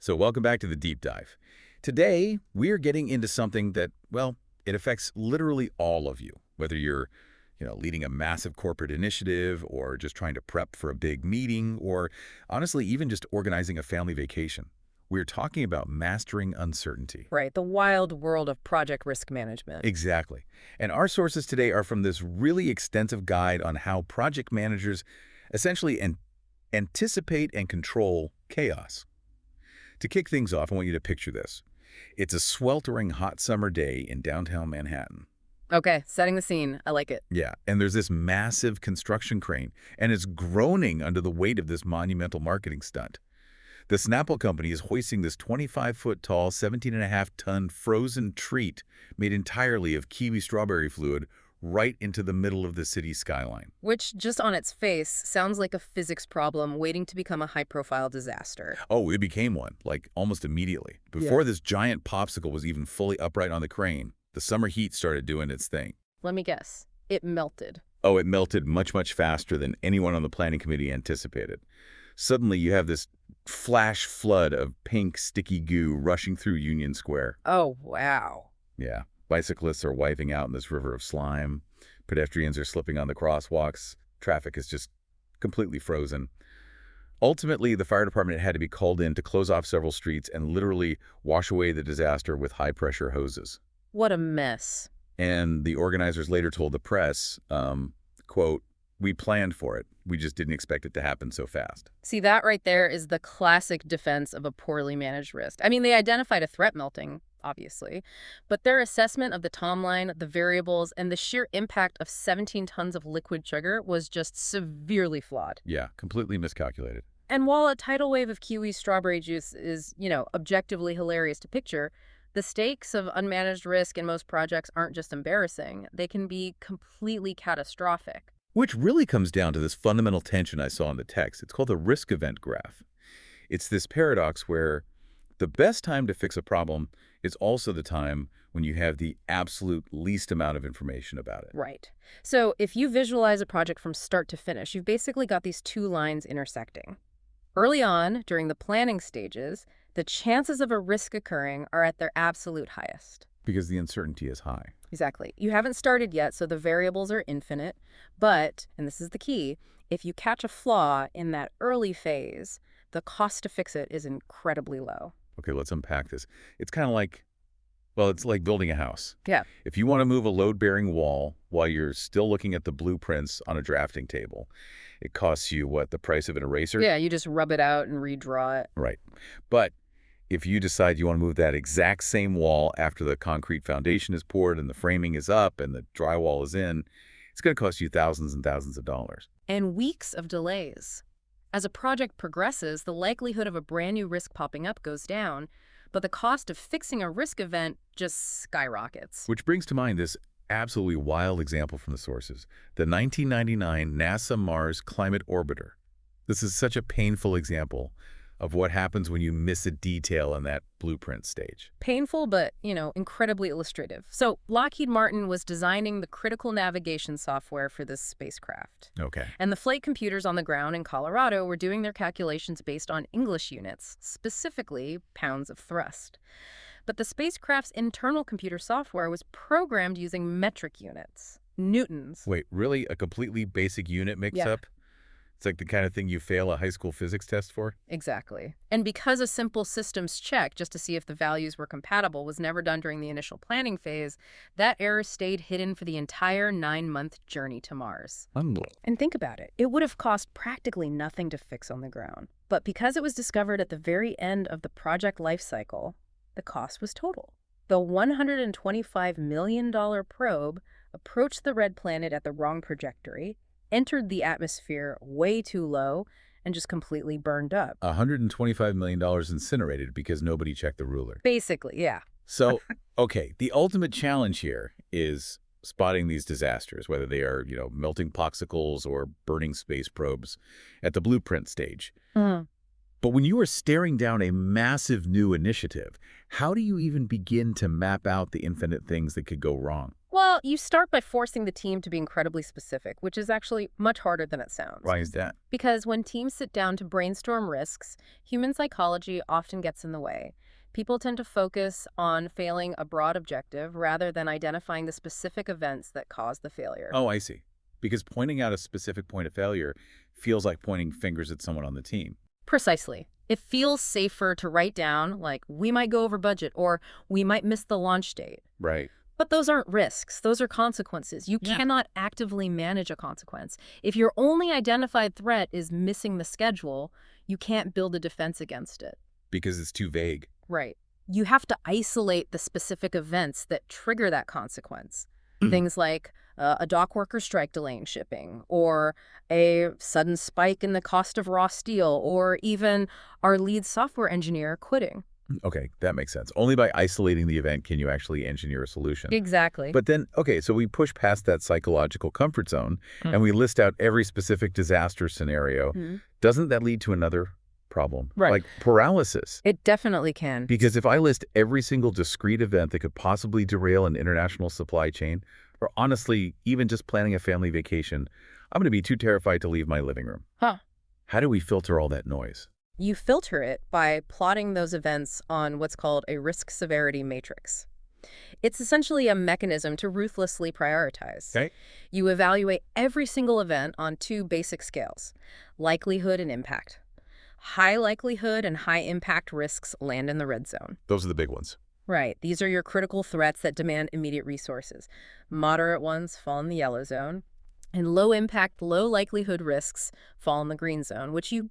So welcome back to the deep dive. Today, we're getting into something that, well, it affects literally all of you, whether you're, leading a massive corporate initiative or just trying to prep for a big meeting or honestly, even just organizing a family vacation. We're talking about mastering uncertainty. Right, the wild world of project risk management. Exactly. And our sources today are from this really extensive guide on how project managers essentially anticipate and control chaos. To kick things off, I want you to picture this. It's a sweltering hot summer day in downtown Manhattan. Okay, setting the scene. I like it. Yeah, and there's this massive construction crane, and it's groaning under the weight of this monumental marketing stunt. The Snapple company is hoisting this 25-foot-tall, 17.5-ton frozen treat made entirely of kiwi strawberry fluid right into the middle of the city's skyline. Which, just on its face, sounds like a physics problem waiting to become a high-profile disaster. Oh, it became one, like almost immediately. Before this giant popsicle was even fully upright on the crane, the summer heat started doing its thing. Let me guess. It melted. Oh, it melted much, much faster than anyone on the planning committee anticipated. Suddenly, you have this flash flood of pink, sticky goo rushing through Union Square. Oh, wow. Yeah. Bicyclists are wiping out in this river of slime. Pedestrians are slipping on the crosswalks. Traffic is just completely frozen. Ultimately, the fire department had to be called in to close off several streets and literally wash away the disaster with high-pressure hoses. What a mess. And the organizers later told the press, quote, "We planned for it. We just didn't expect it to happen so fast." See, that right there is the classic defense of a poorly managed risk. I mean, they identified a threat melting, obviously, but their assessment of the timeline, the variables, and the sheer impact of 17 tons of liquid sugar was just severely flawed. Yeah, completely miscalculated. And while a tidal wave of kiwi strawberry juice is, objectively hilarious to picture, the stakes of unmanaged risk in most projects aren't just embarrassing. They can be completely catastrophic. Which really comes down to this fundamental tension I saw in the text. It's called the risk event graph. It's this paradox where the best time to fix a problem is also the time when you have the absolute least amount of information about it. Right. So if you visualize a project from start to finish, you've basically got these two lines intersecting. Early on, during the planning stages, the chances of a risk occurring are at their absolute highest. Because the uncertainty is high. Exactly. You haven't started yet, so the variables are infinite. But, and this is the key, if you catch a flaw in that early phase, the cost to fix it is incredibly low. Okay, let's unpack this. It's kind of like, well, it's like building a house. Yeah. If you want to move a load-bearing wall while you're still looking at the blueprints on a drafting table, it costs you, what, the price of an eraser? Yeah, you just rub it out and redraw it. Right. But if you decide you want to move that exact same wall after the concrete foundation is poured and the framing is up and the drywall is in, it's going to cost you thousands and thousands of dollars. And weeks of delays. As a project progresses, the likelihood of a brand new risk popping up goes down, but the cost of fixing a risk event just skyrockets. Which brings to mind this absolutely wild example from the sources, the 1999 NASA Mars Climate Orbiter. This is such a painful example of what happens when you miss a detail in that blueprint stage. Painful, but, incredibly illustrative. So Lockheed Martin was designing the critical navigation software for this spacecraft. Okay. And the flight computers on the ground in Colorado were doing their calculations based on English units, specifically pounds of thrust. But the spacecraft's internal computer software was programmed using metric units, newtons. Wait, really? A completely basic unit mix-up? It's like the kind of thing you fail a high school physics test for? Exactly. And because a simple systems check just to see if the values were compatible was never done during the initial planning phase, that error stayed hidden for the entire 9-month journey to Mars. And think about it. It would have cost practically nothing to fix on the ground. But because it was discovered at the very end of the project life cycle, the cost was total. The $125 million probe approached the red planet at the wrong trajectory, entered the atmosphere way too low, and just completely burned up. $125 million incinerated because nobody checked the ruler. Basically, yeah. So, okay, the ultimate challenge here is spotting these disasters, whether they are, melting popsicles or burning space probes at the blueprint stage. But when you are staring down a massive new initiative, how do you even begin to map out the infinite things that could go wrong? Well, you start by forcing the team to be incredibly specific, which is actually much harder than it sounds. Why is that? Because when teams sit down to brainstorm risks, human psychology often gets in the way. People tend to focus on failing a broad objective rather than identifying the specific events that cause the failure. Oh, I see. Because pointing out a specific point of failure feels like pointing fingers at someone on the team. Precisely. It feels safer to write down, like, we might go over budget or we might miss the launch date. Right. But those aren't risks. Those are consequences. You cannot actively manage a consequence. If your only identified threat is missing the schedule, you can't build a defense against it. Because it's too vague. Right. You have to isolate the specific events that trigger that consequence. Things like a dock worker strike delaying shipping, or a sudden spike in the cost of raw steel, or even our lead software engineer quitting. Okay, that makes sense. Only by isolating the event can you actually engineer a solution. Exactly. But then, okay, so we push past that psychological comfort zone and we list out every specific disaster scenario. Doesn't that lead to another problem? Right. Like paralysis. It definitely can. Because if I list every single discrete event that could possibly derail an international supply chain, or honestly, even just planning a family vacation, I'm going to be too terrified to leave my living room. How do we filter all that noise? You filter it by plotting those events on what's called a risk severity matrix. It's essentially a mechanism to ruthlessly prioritize. Okay. You evaluate every single event on two basic scales: likelihood and impact. High likelihood and high impact risks land in the red zone. Those are the big ones. Right. These are your critical threats that demand immediate resources. Moderate ones fall in the yellow zone. And low impact, low likelihood risks fall in the green zone, which you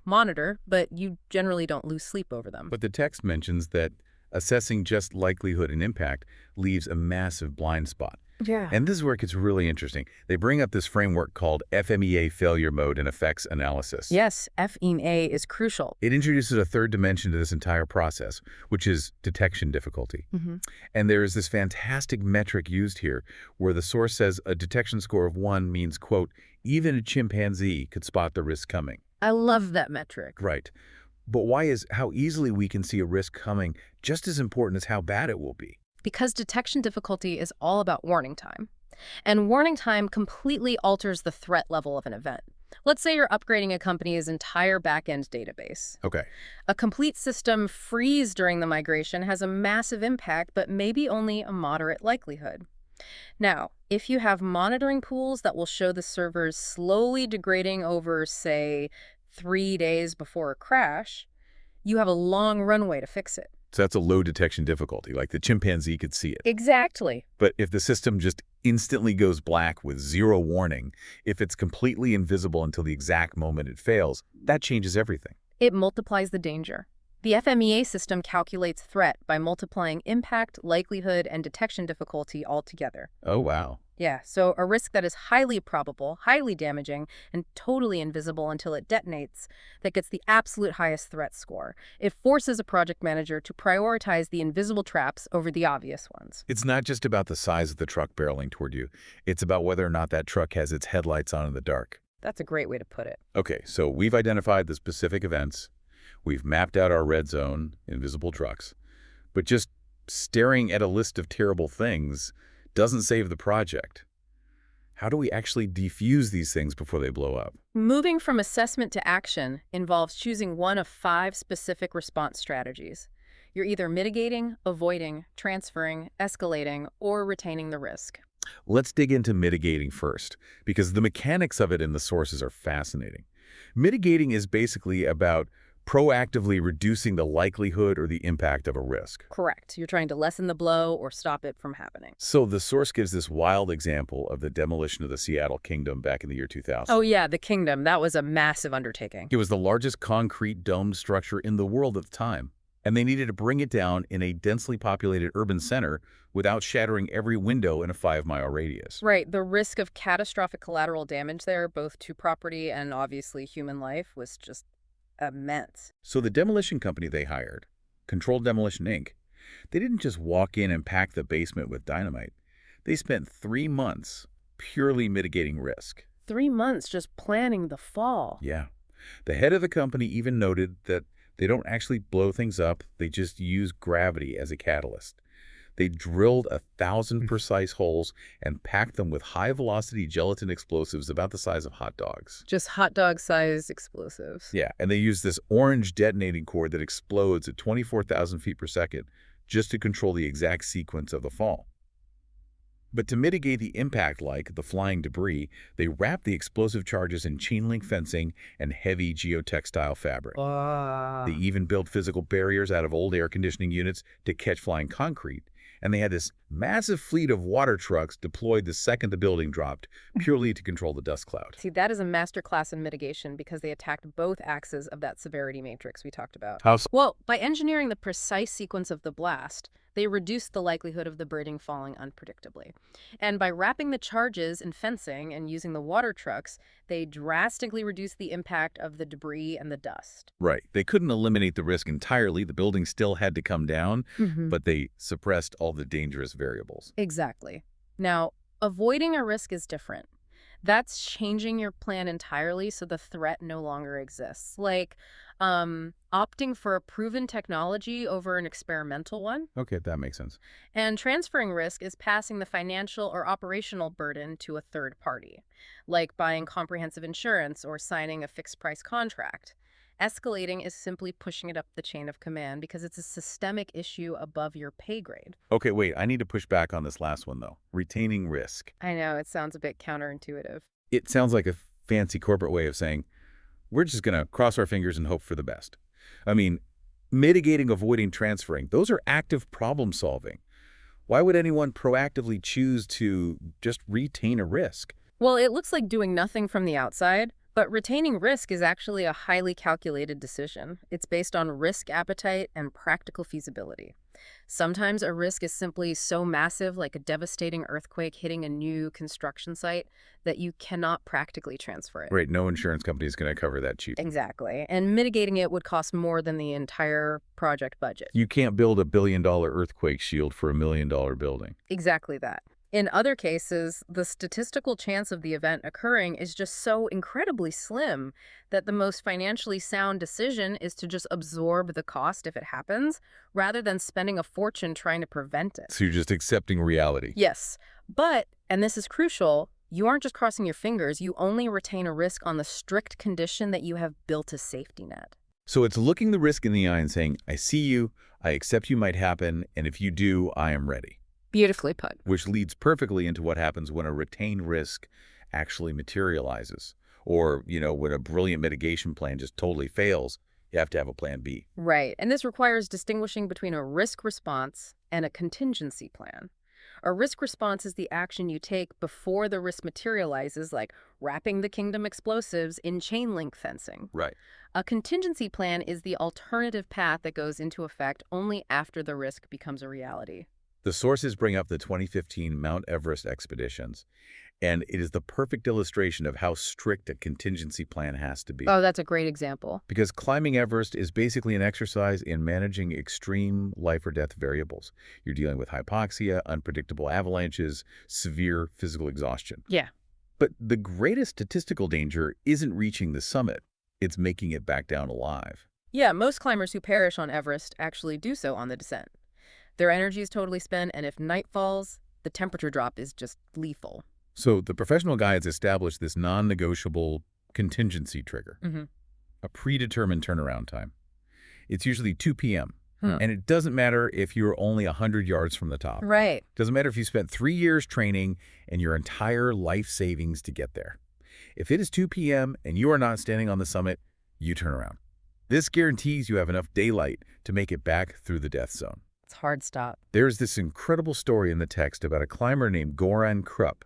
monitor, but you generally don't lose sleep over them. But the text mentions that assessing just likelihood and impact leaves a massive blind spot. Yeah. And this is where it gets really interesting. They bring up this framework called FMEA failure mode and effects analysis. Yes, FMEA is crucial. It introduces a third dimension to this entire process, which is detection difficulty. And there is this fantastic metric used here where the source says a detection score of 1 means, quote, even a chimpanzee could spot the risk coming. I love that metric. Right. But why is how easily we can see a risk coming just as important as how bad it will be? Because detection difficulty is all about warning time. And warning time completely alters the threat level of an event. Let's say you're upgrading a company's entire back-end database. Okay. A complete system freeze during the migration has a massive impact, but maybe only a moderate likelihood. Now, if you have monitoring pools that will show the servers slowly degrading over, say, 3 days before a crash, you have a long runway to fix it. So that's a low detection difficulty, like the chimpanzee could see it. Exactly. But if the system just instantly goes black with zero warning, if it's completely invisible until the exact moment it fails, that changes everything. It multiplies the danger. The FMEA system calculates threat by multiplying impact, likelihood, and detection difficulty all together. Oh, wow. Yeah, so a risk that is highly probable, highly damaging, and totally invisible until it detonates, that gets the absolute highest threat score. It forces a project manager to prioritize the invisible traps over the obvious ones. It's not just about the size of the truck barreling toward you. It's about whether or not that truck has its headlights on in the dark. That's a great way to put it. Okay, so we've identified the specific events. We've mapped out our red zone, invisible trucks. But just staring at a list of terrible things doesn't save the project. How do we actually defuse these things before they blow up? Moving from assessment to action involves choosing one of 5 specific response strategies. You're either mitigating, avoiding, transferring, escalating, or retaining the risk. Let's dig into mitigating first, because the mechanics of it in the sources are fascinating. Mitigating is basically about proactively reducing the likelihood or the impact of a risk. Correct. You're trying to lessen the blow or stop it from happening. So the source gives this wild example of the demolition of the Seattle Kingdom back in the year 2000. Oh yeah, the Kingdom. That was a massive undertaking. It was the largest concrete domed structure in the world at the time, and they needed to bring it down in a densely populated urban center without shattering every window in a 5-mile radius. Right. The risk of catastrophic collateral damage there, both to property and obviously human life, was just immense. So the demolition company they hired, Controlled Demolition Inc., they didn't just walk in and pack the basement with dynamite. They spent 3 months purely mitigating risk. 3 months just planning the fall. Yeah. The head of the company even noted that they don't actually blow things up, they just use gravity as a catalyst. They drilled 1,000 precise holes and packed them with high-velocity gelatin explosives about the size of hot dogs. Just hot dog-sized explosives. Yeah, and they used this orange detonating cord that explodes at 24,000 feet per second just to control the exact sequence of the fall. But to mitigate the impact like the flying debris, they wrapped the explosive charges in chain-link fencing and heavy geotextile fabric. They even built physical barriers out of old air conditioning units to catch flying concrete. And they had this massive fleet of water trucks deployed the second the building dropped, purely to control the dust cloud. See, that is a masterclass in mitigation because they attacked both axes of that severity matrix we talked about. How so? Well, by engineering the precise sequence of the blast, they reduced the likelihood of the building falling unpredictably. And by wrapping the charges in fencing and using the water trucks, they drastically reduced the impact of the debris and the dust. Right. They couldn't eliminate the risk entirely. The building still had to come down, but they suppressed all the dangerous variables. Exactly. Now, avoiding a risk is different. That's changing your plan entirely so the threat no longer exists. Like opting for a proven technology over an experimental one. Okay, that makes sense. And transferring risk is passing the financial or operational burden to a third party, like buying comprehensive insurance or signing a fixed-price contract. Escalating is simply pushing it up the chain of command because it's a systemic issue above your pay grade. Okay, wait, I need to push back on this last one, though. Retaining risk. I know, it sounds a bit counterintuitive. It sounds like a fancy corporate way of saying, we're just going to cross our fingers and hope for the best. I mean, mitigating, avoiding, transferring, those are active problem solving. Why would anyone proactively choose to just retain a risk? Well, it looks like doing nothing from the outside, but retaining risk is actually a highly calculated decision. It's based on risk appetite and practical feasibility. Sometimes a risk is simply so massive, like a devastating earthquake hitting a new construction site, that you cannot practically transfer it. Right, no insurance company is going to cover that cheap. Exactly. And mitigating it would cost more than the entire project budget. You can't build a billion-dollar earthquake shield for $1 million building. Exactly that. In other cases, the statistical chance of the event occurring is just so incredibly slim that the most financially sound decision is to just absorb the cost if it happens, rather than spending a fortune trying to prevent it. So you're just accepting reality. Yes, but, and this is crucial, you aren't just crossing your fingers, you only retain a risk on the strict condition that you have built a safety net. So it's looking the risk in the eye and saying, I see you, I accept you might happen, and if you do, I am ready. Beautifully put. Which leads perfectly into what happens when a retained risk actually materializes. Or, when a brilliant mitigation plan just totally fails, you have to have a plan B. Right. And this requires distinguishing between a risk response and a contingency plan. A risk response is the action you take before the risk materializes, like wrapping the kingdom explosives in chain link fencing. Right. A contingency plan is the alternative path that goes into effect only after the risk becomes a reality. The sources bring up the 2015 Mount Everest expeditions, and it is the perfect illustration of how strict a contingency plan has to be. Oh, that's a great example. Because climbing Everest is basically an exercise in managing extreme life or death variables. You're dealing with hypoxia, unpredictable avalanches, severe physical exhaustion. Yeah. But the greatest statistical danger isn't reaching the summit. It's making it back down alive. Yeah, most climbers who perish on Everest actually do so on the descent. Their energy is totally spent, and if night falls, the temperature drop is just lethal. So the professional guides established this non-negotiable contingency trigger, a predetermined turnaround time. It's usually 2 p.m., and it doesn't matter if you're only 100 yards from the top. Right. Doesn't matter if you spent 3 years training and your entire life savings to get there. If it is 2 p.m. and you are not standing on the summit, you turn around. This guarantees you have enough daylight to make it back through the death zone. It's a hard stop. There's this incredible story in the text about a climber named Goran Krupp.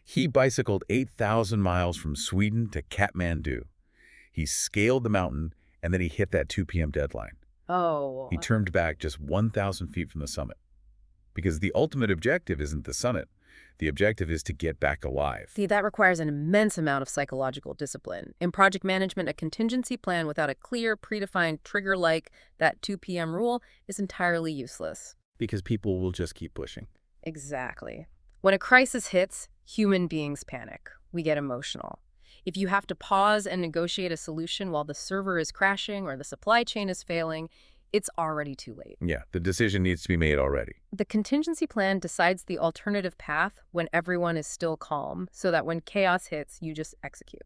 He bicycled 8,000 miles from Sweden to Kathmandu. He scaled the mountain, and then he hit that 2 p.m. deadline. Oh. He turned back just 1,000 feet from the summit. Because the ultimate objective isn't the summit. The objective is to get back alive. See, that requires an immense amount of psychological discipline. In project management, a contingency plan without a clear, predefined trigger like that 2 p.m. rule is entirely useless. Because people will just keep pushing. Exactly. When a crisis hits, human beings panic. We get emotional. If you have to pause and negotiate a solution while the server is crashing or the supply chain is failing, it's already too late. Yeah, the decision needs to be made already. The contingency plan decides the alternative path when everyone is still calm, so that when chaos hits, you just execute.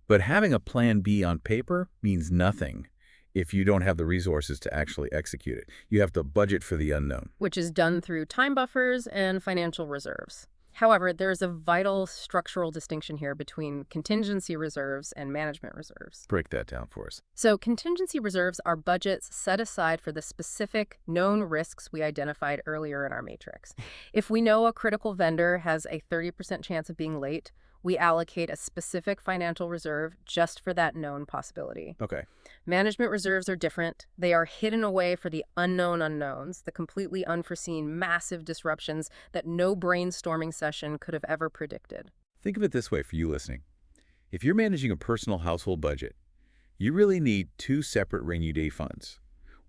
But having a plan B on paper means nothing if you don't have the resources to actually execute it. You have to budget for the unknown. Which is done through time buffers and financial reserves. However, there's a vital structural distinction here between contingency reserves and management reserves. Break that down for us. So contingency reserves are budgets set aside for the specific known risks we identified earlier in our matrix. If we know a critical vendor has a 30% chance of being late, we allocate a specific financial reserve just for that known possibility. Okay. Management reserves are different. They are hidden away for the unknown unknowns, the completely unforeseen massive disruptions that no brainstorming session could have ever predicted. Think of it this way for you listening. If you're managing a personal household budget, you really need two separate rainy day funds.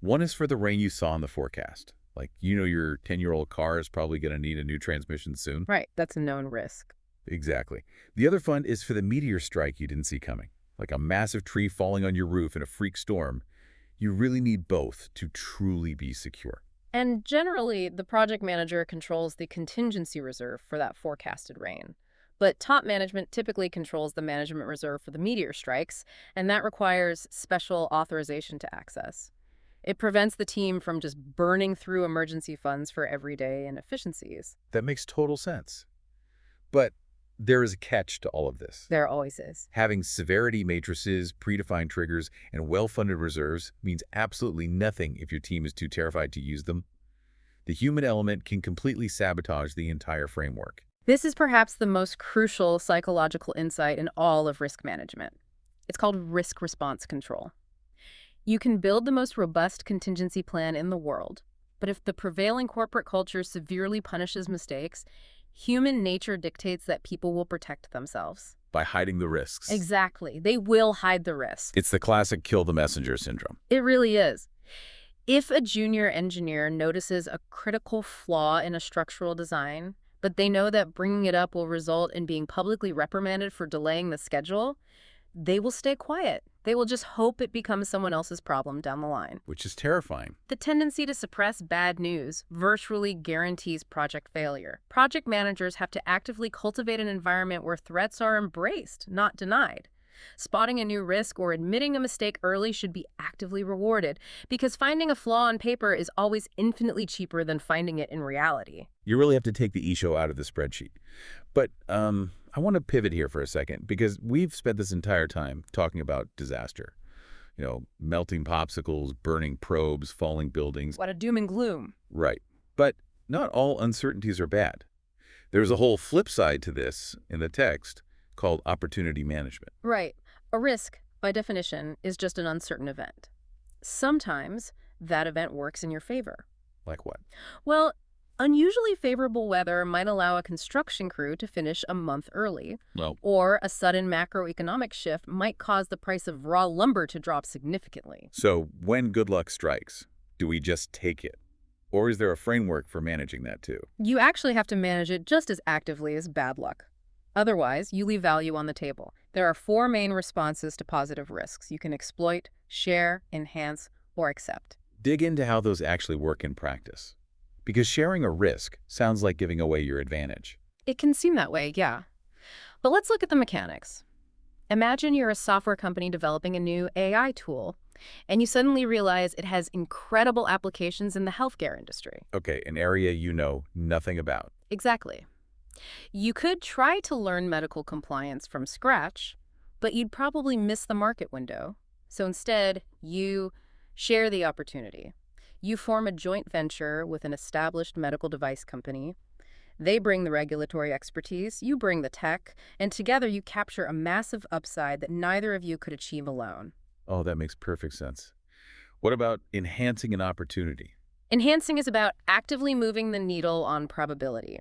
One is for the rain you saw in the forecast. Like, your 10-year-old car is probably going to need a new transmission soon. Right, that's a known risk. Exactly. The other fund is for the meteor strike you didn't see coming, like a massive tree falling on your roof in a freak storm. You really need both to truly be secure. And generally, the project manager controls the contingency reserve for that forecasted rain. But top management typically controls the management reserve for the meteor strikes, and that requires special authorization to access. It prevents the team from just burning through emergency funds for everyday inefficiencies. That makes total sense. But there is a catch to all of this. There always is. Having severity matrices, predefined triggers, and well-funded reserves means absolutely nothing if your team is too terrified to use them. The human element can completely sabotage the entire framework. This is perhaps the most crucial psychological insight in all of risk management. It's called risk response control. You can build the most robust contingency plan in the world, but if the prevailing corporate culture severely punishes mistakes, human nature dictates that people will protect themselves. By hiding the risks. Exactly. They will hide the risk. It's the classic kill the messenger syndrome. It really is. If a junior engineer notices a critical flaw in a structural design, but they know that bringing it up will result in being publicly reprimanded for delaying the schedule, they will stay quiet. They will just hope it becomes someone else's problem down the line. Which is terrifying. The tendency to suppress bad news virtually guarantees project failure. Project managers have to actively cultivate an environment where threats are embraced, not denied. Spotting a new risk or admitting a mistake early should be actively rewarded, because finding a flaw on paper is always infinitely cheaper than finding it in reality. You really have to take the issue out of the spreadsheet. But I want to pivot here for a second, because we've spent this entire time talking about disaster. Melting popsicles, burning probes, falling buildings. What a doom and gloom. Right. But not all uncertainties are bad. There's a whole flip side to this in the text called opportunity management. Right. A risk, by definition, is just an uncertain event. Sometimes that event works in your favor. Like what? Well, unusually favorable weather might allow a construction crew to finish a month early. Well, Or a sudden macroeconomic shift might cause the price of raw lumber to drop significantly. so when good luck strikes, do we just take it? Or is there a framework for managing that too? You actually have to manage it just as actively as bad luck. Otherwise, you leave value on the table. There are 4 main responses to positive risks. You can exploit, share, enhance, or accept. Dig into how those actually work in practice. Because sharing a risk sounds like giving away your advantage. It can seem that way, yeah. But let's look at the mechanics. Imagine you're a software company developing a new AI tool, and you suddenly realize it has incredible applications in the healthcare industry. Okay, an area you know nothing about. Exactly. You could try to learn medical compliance from scratch, but you'd probably miss the market window. So instead, you share the opportunity. You form a joint venture with an established medical device company. They bring the regulatory expertise, you bring the tech, and together you capture a massive upside that neither of you could achieve alone. Oh, that makes perfect sense. What about enhancing an opportunity? Enhancing is about actively moving the needle on probability.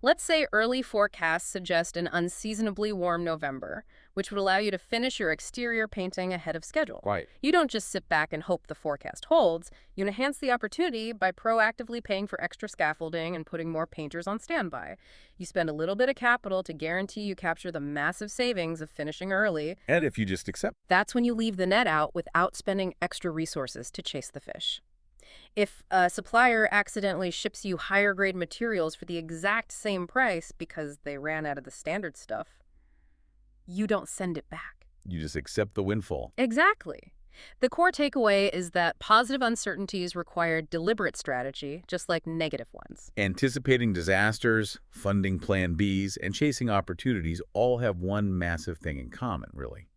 Let's say early forecasts suggest an unseasonably warm November, which would allow you to finish your exterior painting ahead of schedule. Right. You don't just sit back and hope the forecast holds. You enhance the opportunity by proactively paying for extra scaffolding and putting more painters on standby. You spend a little bit of capital to guarantee you capture the massive savings of finishing early. And if you just accept. That's when you leave the net out without spending extra resources to chase the fish. If a supplier accidentally ships you higher grade materials for the exact same price because they ran out of the standard stuff, you don't send it back. You just accept the windfall. Exactly. The core takeaway is that positive uncertainties require deliberate strategy, just like negative ones. Anticipating disasters, funding Plan Bs, and chasing opportunities all have one massive thing in common, really.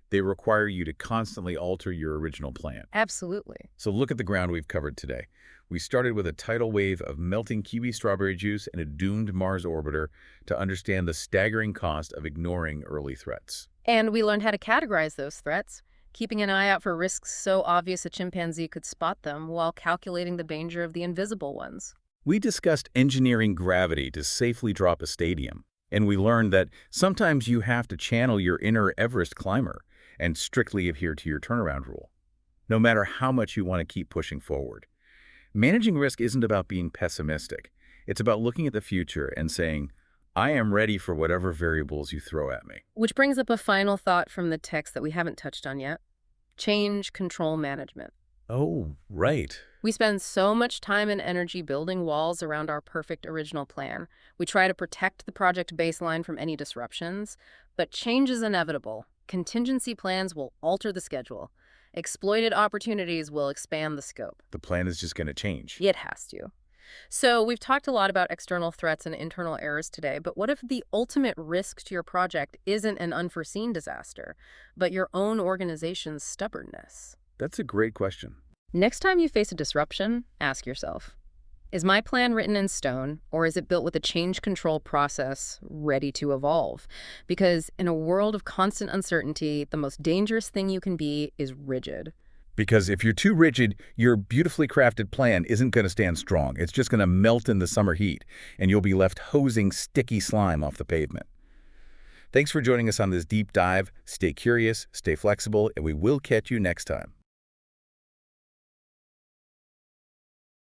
They require you to constantly alter your original plan. Absolutely. So look at the ground we've covered today. We started with a tidal wave of melting kiwi strawberry juice and a doomed Mars orbiter to understand the staggering cost of ignoring early threats. And we learned how to categorize those threats, keeping an eye out for risks so obvious a chimpanzee could spot them while calculating the danger of the invisible ones. We discussed engineering gravity to safely drop a stadium, and we learned that sometimes you have to channel your inner Everest climber and strictly adhere to your turnaround rule, no matter how much you want to keep pushing forward. Managing risk isn't about being pessimistic. It's about looking at the future and saying, I am ready for whatever variables you throw at me. Which brings up a final thought from the text that we haven't touched on yet. Change control management. Oh, right. We spend so much time and energy building walls around our perfect original plan. We try to protect the project baseline from any disruptions, but change is inevitable. Contingency plans will alter the schedule. Exploited opportunities will expand the scope. The plan is just going to change. It has to. So we've talked a lot about external threats and internal errors today, but what if the ultimate risk to your project isn't an unforeseen disaster, but your own organization's stubbornness? That's a great question. Next time you face a disruption, ask yourself, is my plan written in stone, or is it built with a change control process ready to evolve? Because in a world of constant uncertainty, the most dangerous thing you can be is rigid. Because if you're too rigid, your beautifully crafted plan isn't going to stand strong. It's just going to melt in the summer heat, and you'll be left hosing sticky slime off the pavement. Thanks for joining us on this deep dive. Stay curious, stay flexible, and we will catch you next time.